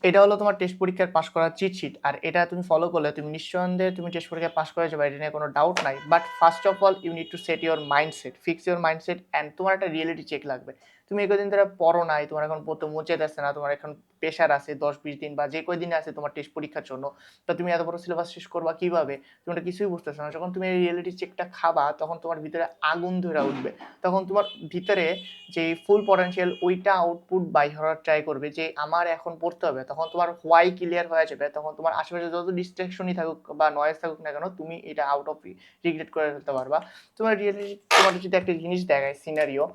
এটা হলো তোমার টেস্ট পরীক্ষার পাস করার চিট শিট, আর এটা তুমি ফলো করলে তুমি নিঃসন্দেহে তুমি টেস্ট পরীক্ষায় পাস করে যাবে, এটা নিয়ে কোনো ডাউট নাই। But first of all you need to set your mindset, fix your mindset, and তোমার একটা রিয়েলিটি চেক লাগবে। তুমি কদিন ধরে পড়ো নাই, তোমার এখন পড়তে মচে যাচ্ছে না, তোমার এখন প্রেশার আছে 10-20 দিন বা যে কয়দিন আছে তোমার টেস্ট পরীক্ষার জন্য, তা তুমি এত বড় সিলেবাস শেষ করবা কিভাবে? তুমি এটা কিছুই বুঝতেছো না। যখন তুমি এই রিয়েলিটি চেকটা খাবা তখন তোমার ভিতরে আগুন ধরে উঠবে, তখন তোমার ভিতরে যে ফুল পটেনশিয়াল ওইটা আউটপুট বাই হওয়ার ট্রাই করবে যে আমার এখন পড়তে হবে। তখন তোমার হোয়াই ক্লিয়ার হয়ে যাবে, তখন তোমার আশেপাশে যত ডিস্ট্রাকশনই থাকুক বা নয়েজ থাকুক না কেন, তুমি এটা আউট অফ রিগ্রেট করে ফেলতে পারবা। তোমার রিয়েলিটি তোমার যদি একটা জিনিস দেখায় সিনারিও,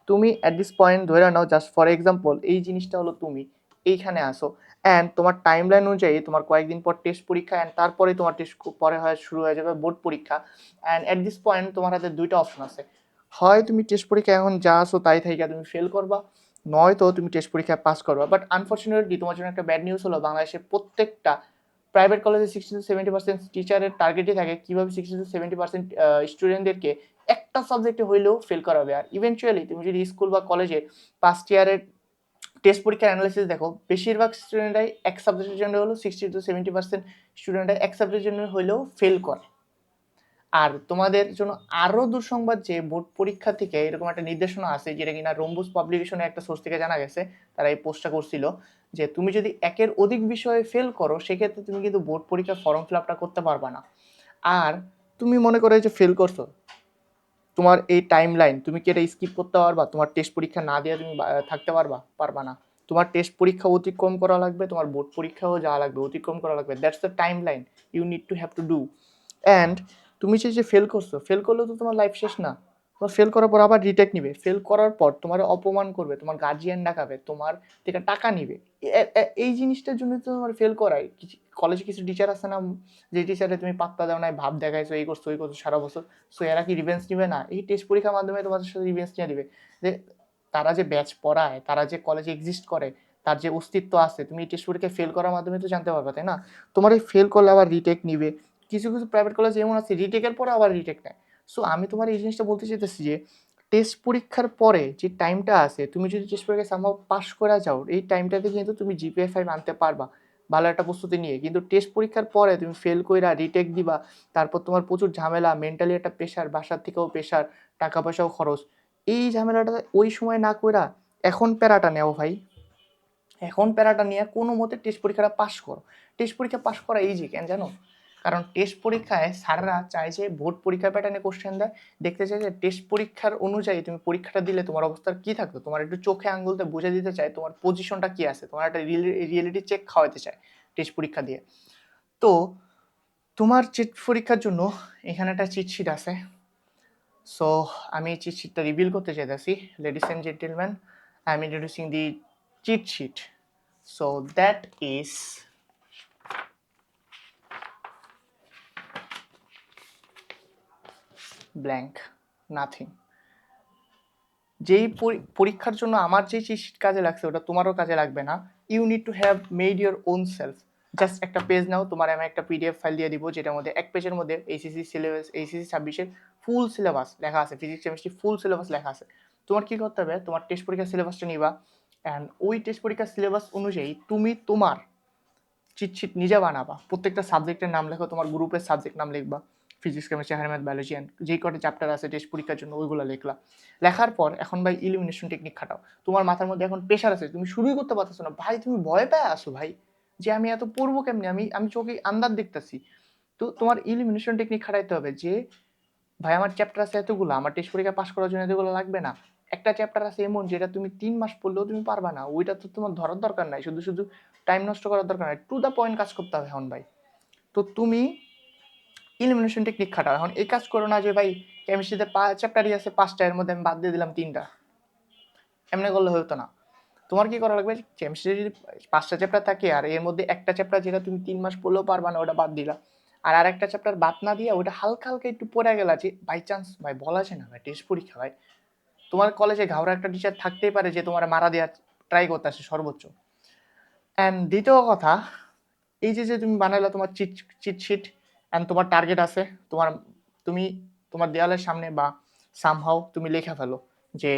তুমি অ্যাট দিস পয়েন্ট ধরে নাও জাস্ট ফর এক্সাম্পল এই জিনিসটা হলো তুমি এইখানে আসো, অ্যান্ড তোমার টাইম লাইন অনুযায়ী তোমার কয়েকদিন পর টেস্ট পরীক্ষা, অ্যান্ড তারপরে তোমার টেস্ট পরে শুরু হয়ে যাবে বোর্ড পরীক্ষা। অ্যান্ড অ্যাট দিস পয়েন্ট তোমার হাতে দুইটা অপশন আছে, হয় তুমি টেস্ট পরীক্ষা এখন যা আসো তাই থেকে তুমি ফেল করবা, নয়তো তুমি টেস্ট পরীক্ষায় পাস করবা। বাট আনফর্চুনেটলি তোমার জন্য একটা ব্যাড নিউজ হলো, বাংলাদেশের প্রত্যেকটা প্রাইভেট কলেজে 60-70% টিচারের টার্গেটই থাকে কীভাবে 60-70% স্টুডেন্টদেরকে একটা সাবজেক্টে হইলেও ফেল করাবে। আর ইভেনচুয়ালি তুমি যদি স্কুল বা কলেজে ফার্স্ট ইয়ারের টেস্ট পরীক্ষার অ্যানালাইসিস দেখো, বেশিরভাগ স্টুডেন্টরাই এক সাবজেক্টের জন্য হলেও 60-70% স্টুডেন্টরাই এক সাবজেক্টের জন্য হলেও ফেল করে। আর তোমাদের জন্য আরো দুঃসংবাদ যে বোর্ড পরীক্ষা থেকে এরকম একটা নির্দেশনা আছে, যেটা কিনা রম্বুস পাবলিকেশনে একটা সোর্স থেকে জানা গেছে, তারা এই পোস্টটা করছিল যে তুমি যদি একের অধিক বিষয়ে ফেল করো সেক্ষেত্রে তুমি কিন্তু বোর্ড পরীক্ষার ফর্ম ফিল আপটা করতে পারবা না। আর তুমি মনে করো যে ফেল করছো, তোমার এই টাইম লাইন তুমি কি এটা স্কিপ করতে পারবা? তোমার টেস্ট পরীক্ষা না দিয়ে তুমি থাকতে পারবা না। তোমার টেস্ট পরীক্ষা অতিক্রম করা লাগবে, তোমার বোর্ড পরীক্ষাও যাওয়া লাগবে, অতিক্রম করা লাগবে। That's the time line you need to have to do. And তুমি যে ফেল করছো, ফেল করলেও তো তোমার লাইফ শেষ না। তোমার ফেল করার পর আবার রিটেক নিবে, ফেল করার পর তোমার অপমান করবে, তোমার গার্জিয়ান ডাকাবে, তোমার থেকে টাকা নিবে। এই জিনিসটার জন্য তো তোমার ফেল করায়। কলেজে কিছু টিচার আছে না, যে টিচারে তুমি পাত্তা দাও না, ভাব দেখাইছো, এই করছো ওই করছো সারা বছর, সো এরা কি রিভেন্স নিবে না? এই টেস্ট পরীক্ষার মাধ্যমে তোমাদের সাথে রিভেন্স নিয়ে দিবে। যে তারা যে ব্যাচ পড়ায়, তারা যে কলেজে এক্সিস্ট করে, তার যে অস্তিত্ব আছে, তুমি এই টেস্ট পরীক্ষায় ফেল করার মাধ্যমে তো জানতে পারবে, তাই না? তোমার এই ফেল করলে আবার রিটেক নিবে। কিছু কিছু প্রাইভেট কলেজ এমন আছে রিটেকের পরে আবার রিটেক নেয়। সো আমি তোমার এই জিনিসটা বলতে চাইতেছি যে টেস্ট পরীক্ষার পরে যে টাইমটা আছে, তুমি যদি টেস্ট পরীক্ষায় সামহাও পাস করে যাও, এই টাইমটাতে কিন্তু তুমি জিপিএ 5 আনতে পারবা ভালো একটা প্রস্তুতি নিয়ে। কিন্তু টেস্ট পরীক্ষার পরে তুমি ফেল কইরা রিটেক দিবা, তারপর তোমার প্রচুর ঝামেলা, মেন্টালি একটা প্রেশার, বাসার থেকেও প্রেশার, টাকা পয়সাও খরচ। এই ঝামেলাটা ওই সময় না কইরা এখন প্যারাটা নেও ভাই, এখন প্যারাটা নিয়ে কোনো মতে টেস্ট পরীক্ষাটা পাস করো। টেস্ট পরীক্ষা পাস করা ইজি কেন জানো? কারণ টেস্ট পরীক্ষায় স্যাররা চায় যে বোর্ড পরীক্ষার প্যাটার্নে কোশ্চেন দেয়, দেখতে চায় যে টেস্ট পরীক্ষার অনুযায়ী তুমি পরীক্ষাটা দিলে তোমার অবস্থা কি থাকতো, তোমার একটু চোখে আঙ্গুলতে বুঝে দিতে চায় তোমার পজিশনটা কি আছে, তোমার একটা রিয়েলিটি চেক খাওয়াতে চায় টেস্ট পরীক্ষা দিয়ে। তো তোমার চিট পরীক্ষার জন্য এখানে একটা চিটশিট আছে। সো আমি এই চিটশিটটা রিভিল করতে চাইতেছি। Ladies and gentleman, I am introducing the cheat sheet. So that is blank, nothing. যেই পরীক্ষার জন্য আমার যে চিট কাজে লাগছে ওটা তোমারও কাজে লাগবে না। You need to have made your own self. Just একটা পেজ নাও, তোমার আমি একটা পিডিএফ ফাইল দিয়ে দিব, যেটার মধ্যে এক পেজের মধ্যে এইচএসসি সিলেবাস, এইচএসসি 26-এর ফুল সিলেবাস লেখা আছে, ফিজিক্স কেমিস্ট্রি ফুল সিলেবাস লেখা আছে। তোমার কি করতে হবে, তোমার টেস্ট পরীক্ষার সিলেবাসটা নিবা, অ্যান্ড ওই টেস্ট পরীক্ষার সিলেবাস অনুযায়ী তুমি তোমার চিটশিট নিজে বানাবা। প্রত্যেকটা সাবজেক্টের নাম লেখো, তোমার গ্রুপের সাবজেক্ট নাম লিখবা, physics chemistry higher math biology, and যেই কটা চ্যাপ্টার আছে টেস্ট পরীক্ষার জন্য ওইগুলো লিখলা। লেখার পর এখন ভাই ইলিমিনেশন টেকনিক খাটাও। তোমার মাথার মধ্যে এখন প্রেশার আছে, তুমি শুরুই করতে পারতেছো না ভাই, তুমি ভয় পেয়ে আসো ভাই যে আমি এত পড়বো কেমনি, আমি আমি চোখে আন্দাজ দেখতেছি। তো তোমার ইলিমিনেশন টেকনিক খাটাইতে হবে যে ভাই আমার চ্যাপ্টার আছে এতগুলো, আমার টেস্ট পরীক্ষা পাস করার জন্য এতগুলো লাগবে না। একটা চ্যাপ্টার আছে এমন যেটা তুমি 3 মাস পড়লেও তুমি পারবা না, ওইটা তো তোমার ধরার দরকার নাই, শুধু শুধু টাইম নষ্ট করার দরকার নাই, টু দ্য পয়েন্ট কাজ করতে হবে এখন ভাই। তো তুমি ইলিমিনেশন টেকনিক খাটাও। এখন এই কাজ করো না যে ভাই কেমিস্ট্রিতে চ্যাপ্টারই আছে 5টা, এর মধ্যে আমি বাদ দিয়ে দিলাম 3টা, এমনি করলে হতো না। তোমার কি করা লাগবে, কেমিস্ট্রি যদি 5টা চ্যাপ্টার থাকে আর এর মধ্যে একটা চ্যাপ্টার যেটা তুমি 3 মাস পড়লেও পারবা না ওটা বাদ দিলা, আর আরেকটা চ্যাপ্টার বাদ না দিয়ে ওটা হালকা হালকা একটু পড়ে গেলা, যে বাই চান্স ভাই বলা যায় না ভাই টেস্ট পরীক্ষা ভাই, তোমার কলেজে ঘাওড়া একটা টিচার থাকতেই পারে যে তোমার মারা দেওয়ার ট্রাই করতে আসে সর্বোচ্চ। অ্যান্ড দ্বিতীয় কথা, এই যে যে তুমি বানাইলা তোমার চিটশিট, অ্যান্ড তোমার টার্গেট আছে, তোমার তুমি তোমার দেয়ালের সামনে বা সামহাও তুমি লিখে ফেলো যে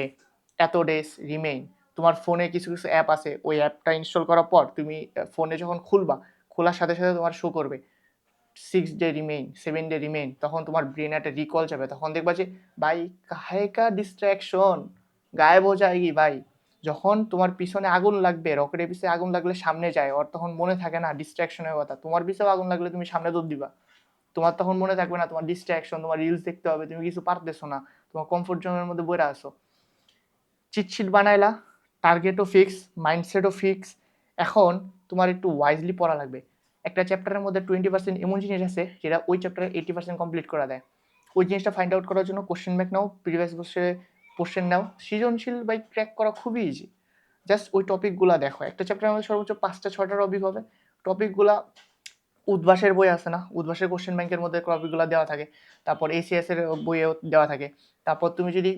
এত ডেজ রিমেইন, তোমার ফোনে কিছু কিছু অ্যাপ আছে, ওই অ্যাপটা ইনস্টল করার পর তুমি ফোনে যখন খুলবা, খোলার সাথে সাথে তোমার শো করবে 6 ডে রিমেইন, 7 ডে রিমেইন। তখন তোমার ব্রেনে একটা রিকল যাবে, তখন দেখবা যে ভাই কাহে কা ডিস্ট্র্যাকশন গায়েব হয়ে যায়গি ভাই। যখন তোমার পিছনে আগুন লাগবে, রকেটের পিছনে আগুন লাগলে সামনে যায়, ওর তখন মনে থাকে না ডিস্ট্র্যাকশনের কথা। তোমার পিছনে আগুন লাগলে তুমি সামনে দৌড় দিবা, তোমার তখন মনে থাকবে না তোমার ডিস্ট্র্যাকশন, তোমার রিলস দেখতে হবে, তুমি কিছু পারতেছো না, তোমার কমফোর্ট জোনের মধ্যে বইরা আসো। চিটশিট বানাইলা, টার্গেটও ফিক্স, মাইন্ডসেটও ফিক্স। এখন তোমার একটু ওয়াইজলি পড়া লাগবে। একটা চ্যাপ্টারের মধ্যে 20% এমন জিনিস আছে যেটা ওই চ্যাপ্টারে 80% কমপ্লিট করা দেয়। ওই জিনিসটা ফাইন্ড আউট করার জন্য কোশ্চেন ব্যাক নাও, প্রিভিয়াস বছরে কোশ্চেন নাও। সৃজনশীল বাই ক্র্যাক করা খুবই ইজি। জাস্ট ওই টপিকগুলো দেখো। একটা চ্যাপ্টারের মধ্যে সর্বোচ্চ 5টা 6টা টপিক হবে। টপিকগুলা উদ্ভাসের বই আছে না, উদ্ভাসের কোশ্চেন ব্যাংকের মধ্যে টপিকগুলো দেওয়া থাকে, তারপর এসিএস এর বইয়েও দেওয়া থাকে। তারপর তুমি যদি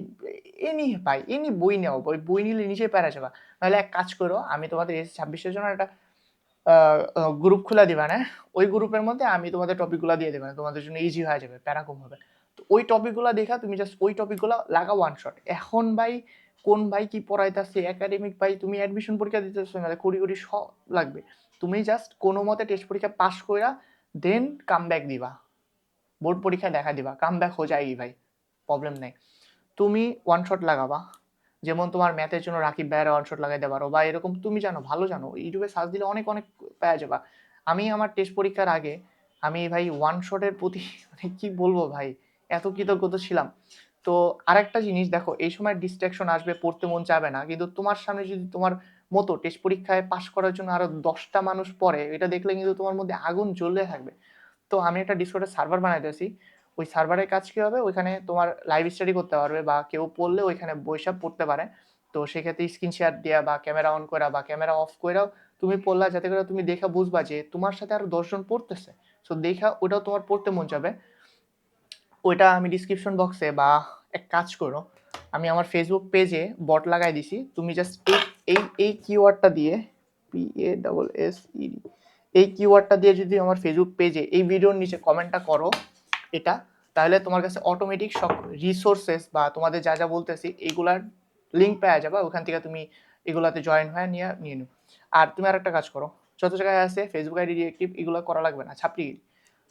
এনি বই নেও, বই নিলে নিচে প্যারা যাবা। নাহলে এক কাজ করো, আমি তোমাদের এস 26-এর জন্য একটা গ্রুপ খোলা দিবা না, ওই গ্রুপের মধ্যে আমি তোমাদের টপিকগুলো দিয়ে দেবো, তোমাদের জন্য ইজি হয়ে যাবে, প্যারা কম হবে। তো ওই টপিকগুলো দেখা তুমি জাস্ট ওই টপিকগুলো লাগা ওয়ান শট। এখন ভাই কোন ভাই কি পড়াইতেছে, একাডেমিক ভাই তুমি অ্যাডমিশন পরীক্ষা দিতেছো না, কুড়ি কুড়ি সব লাগবে। তুমি জাস্ট কোনো মতে টেস্ট পরীক্ষা পাস কইরা দেন কাম ব্যাক দিবা, বোর্ড পরীক্ষায় দেখা দিবা, কাম ব্যাক হয়ে যায় ভাই, প্রবলেম নেই। তুমি ওয়ান শট লাগাবা, যেমন তোমার ম্যাথের জন্য রাকিব ভাইয়ের ওয়ান শট লাগাইতে পারো, বা এরকম তুমি জানো, ভালো জানো, ইউটিউবে সার্চ দিলে অনেক অনেক পাওয়া যাবা। আমি আমার টেস্ট পরীক্ষার আগে আমি ভাই ওয়ান শটের প্রতি মানে কি বলবো ভাই, এত কৃতজ্ঞতা ছিলাম। তো আরেকটা জিনিস দেখো, এই সময় ডিস্ট্রাকশন আসবে, পড়তে মন চাবে না, কিন্তু তোমার সামনে যদি তোমার মতো টেস্ট পরীক্ষায় পাশ করার জন্য আরো 10টা মানুষ পড়ে, এটা দেখলে কিন্তু তোমার মধ্যে আগুন জ্বলতে থাকবে। তো আমি একটা ডিসকর্ডের সার্ভার বানাইতেছি। ওই সার্ভারের কাজ কি হবে, ওইখানে তোমার লাইভ স্টাডি করতে পারবে, বা কেউ পড়লে ওইখানে বৈশাখ পড়তে পারে। তো সেক্ষেত্রে স্ক্রিন শেয়ার দেওয়া বা ক্যামেরা অন করা বা ক্যামেরা অফ করেও তুমি পড়লা, যাতে করে তুমি দেখা বুঝবা যে তোমার সাথে আরো 10জন পড়তেছে। সো দেখা ওটাও তোমার পড়তে মন যাবে। ওইটা আমি ডিসক্রিপশন বক্সে, বা এক কাজ করো, আমি আমার ফেসবুক পেজে বট লাগাই দিছি। তুমি জাস্ট এই কিওয়ার্ডটা দিয়ে, PASSED, এই কিওয়ার্ডটা দিয়ে যদি আমার ফেসবুক পেজে এই ভিডিওর নিচে কমেন্টটা করো এটা, তাহলে তোমার কাছে অটোমেটিক সব রিসোর্সেস বা তোমাদের যা যা বলতেছি এগুলার লিঙ্ক পাওয়া যাবে, ওখান থেকে তুমি এগুলাতে জয়েন হয়ে নিয়ে নিও। আর তুমি আর একটা কাজ করো, যত জায়গায় আছে ফেসবুক আইডি ডিএক্টিভ, এগুলো করা লাগবে না, ছাপড়িগিরি।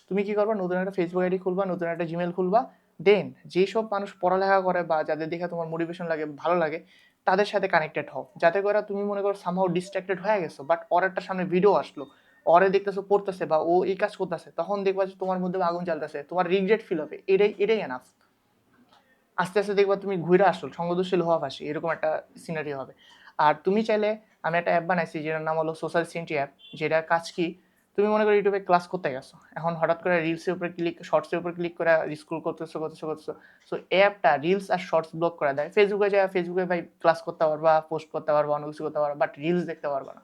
তুমি কি করবা, নতুন একটা ফেসবুক আইডি খুলবা, নতুন একটা জিমেল খুলবা। দেন যেসব মানুষ পড়ালেখা করে বা যাদের দেখে তোমার মোটিভেশন লাগে, ভালো লাগে, তাদের সাথে কানেক্টেড হও, যাতে করে তুমি মনে করো সামহাও ডিস্ট্রাক্টেড হয়ে গেছো, বাট ওর একটা সামনে ভিডিও আসলো, ওরে দেখতেছো পড়তেছে বা ও এই কাজ করতেছে, তখন দেখবা যে তোমার মধ্যে আগুন জ্বালতেছে, তোমার রিগ্রেট ফিল হবে, এটাই এটাই এনাফ। আস্তে আস্তে দেখবা তুমি ঘুরে আসলো, সংবেদনশীল হওয়া ফাঁসি, এরকম একটা সিনারি হবে। আর তুমি চাইলে, আমি একটা অ্যাপ বানাইছি যেটার নাম হলো সোশ্যাল সিনটি অ্যাপ। যেটা কাজ কি, তুমি মনে করো ইউটিউবে ক্লাস করতে গেছো, এখন হঠাৎ করে রিলসের উপরে ক্লিক, শর্টসের উপরে ক্লিক করে স্ক্রল করতেছো। সো অ্যাপটা রিলস আর শর্টস ব্লক করে দেয়। ফেসবুকে যায়, ফেসবুকে ভাই ক্লাস করতে পারবা, পোস্ট করতে পারবা, অন্য কিছু করতে পারবা, বাট রিলস দেখতে পারবা না।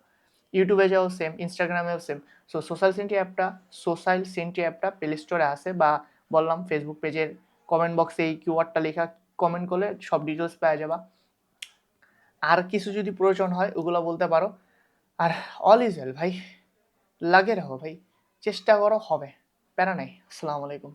ইউটিউবে যাও সেম, ইনস্টাগ্রামেও সেম। সো সোশ্যাল সিনটি অ্যাপটা প্লে স্টোরে আছে, বা বললাম ফেসবুক পেজের কমেন্ট বক্সে এই কিওয়ার্ডটা লেখা, কমেন্ট করলে সব ডিটেলস পাওয়া যাবা। আর কিছু যদি প্রয়োজন হয় ওগুলো বলতে পারো। আর অল ইজ ওয়েল ভাই, লাগে রাখো ভাই, চেষ্টা করো, হবে, প্যারা নাই। আসসালামু আলাইকুম।